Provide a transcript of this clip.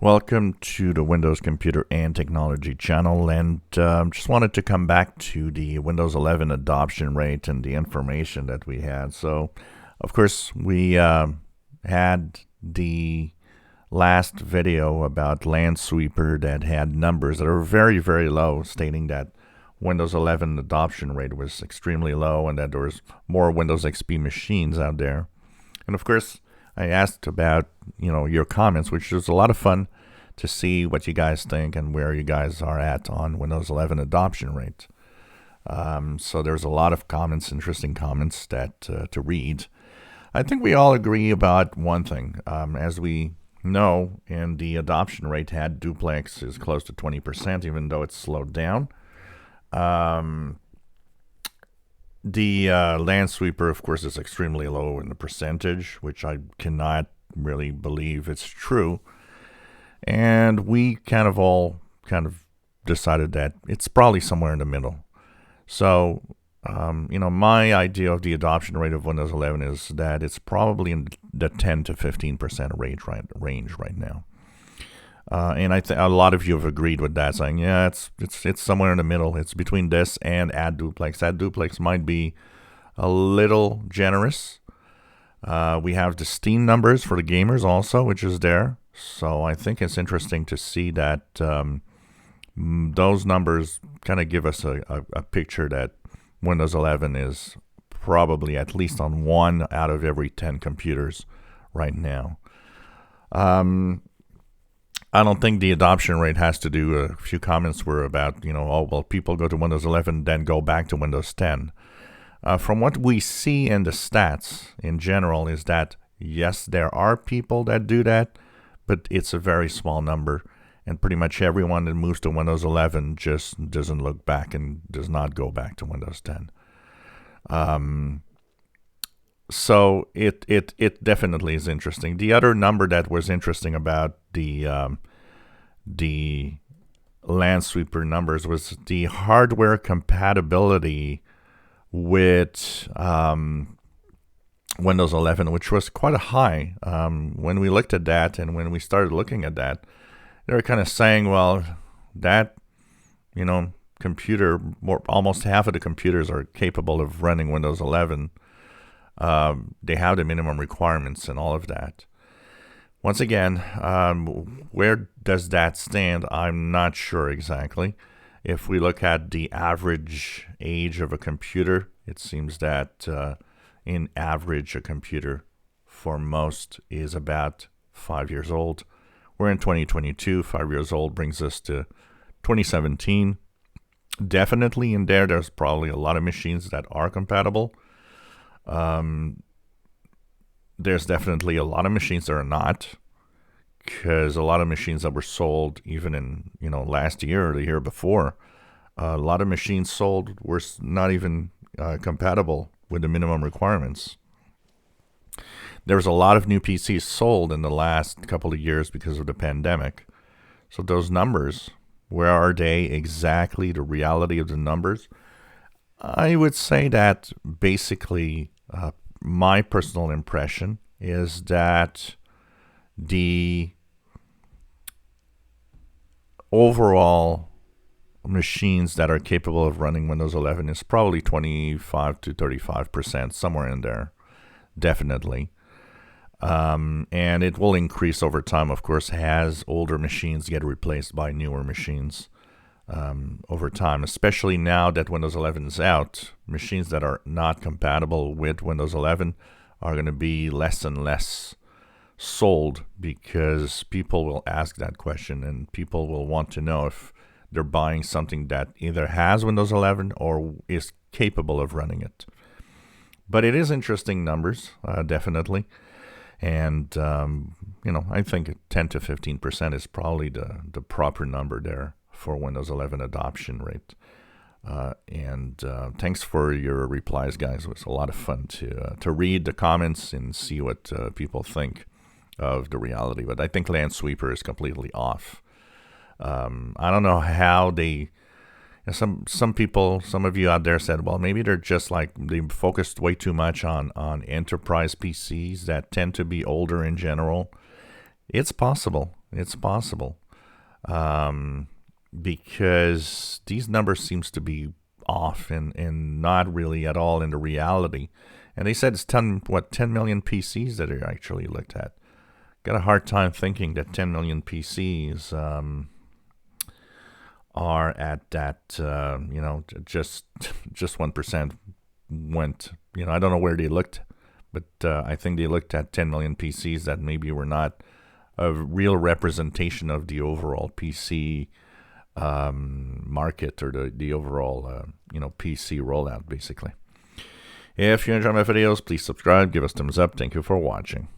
Welcome to the Windows Computer and Technology channel, and just wanted to come back to the Windows 11 adoption rate and the information that we had. So, of course, we had the last video about Lansweeper that had numbers that are very, very low, stating that Windows 11 adoption rate was extremely low and that there was more Windows XP machines out there. And of course, I asked about, your comments, which was a lot of fun to see what you guys think and where you guys are at on Windows 11 adoption rate. So there's a lot of comments, interesting comments that to read. I think we all agree about one thing. As we know, and the adoption rate had Duplex is close to 20%, even though it's slowed down. The Lansweeper, of course, is extremely low in the percentage, which I cannot really believe it's true. And we all decided that it's probably somewhere in the middle. So, my idea of the adoption rate of Windows 11 is that it's probably in the 10 to 15% range right now. And I think a lot of you have agreed with that, saying, yeah, it's somewhere in the middle. It's between this and Add Duplex. Add Duplex might be a little generous. We have the Steam numbers for the gamers also, which is there. So I think it's interesting to see that those numbers kind of give us a picture that Windows 11 is probably at least on 1 out of every 10 computers right now. I don't think the adoption rate has to do, a few comments were about, people go to Windows 11, then go back to Windows 10. From what we see in the stats in general is that, yes, there are people that do that, but it's a very small number. And pretty much everyone that moves to Windows 11 just doesn't look back and does not go back to Windows 10. So it definitely is interesting. The other number that was interesting about the Lansweeper numbers was the hardware compatibility with Windows 11, which was quite a high. When we looked at that and when we started looking at that, they were kind of saying, well, that, computer, almost half of the computers are capable of running Windows 11. They have the minimum requirements and all of that. Once again, where does that stand? I'm not sure exactly. If we look at the average age of a computer, it seems that in average a computer for most is about 5 years old. We're in 2022. 5 years old brings us to 2017. Definitely in there's probably a lot of machines that are compatible. There's definitely a lot of machines that are not, because a lot of machines that were sold even in last year or the year before, a lot of machines sold were not even compatible with the minimum requirements. There was a lot of new PCs sold in the last couple of years because of the pandemic. So those numbers, where are they exactly, the reality of the numbers? I would say that basically my personal impression is that the overall machines that are capable of running Windows 11 is probably 25 to 35%, somewhere in there, definitely. And it will increase over time, of course, as older machines get replaced by newer machines over time, especially now that Windows 11 is out. Machines that are not compatible with Windows 11 are going to be less and less sold, because people will ask that question and people will want to know if they're buying something that either has Windows 11 or is capable of running it. But it is interesting numbers, definitely. And, I think 10 to 15% is probably the proper number there for Windows 11 adoption rate. And thanks for your replies, guys. It was a lot of fun to read the comments and see what people think of the reality. But I think Lansweeper is completely off. I don't know how they... Some people, some of you out there said, well, maybe they're just they focused way too much on enterprise PCs that tend to be older in general. It's possible. It's possible. Because these numbers seems to be off and not really at all in the reality. And they said it's 10 million PCs that are actually looked at. Got a hard time thinking that 10 million PCs are at that, just 1% went. I don't know where they looked, but I think they looked at 10 million PCs that maybe were not a real representation of the overall PC market or the overall PC rollout, basically. If you enjoy my videos, please subscribe, give us thumbs up. Thank you for watching.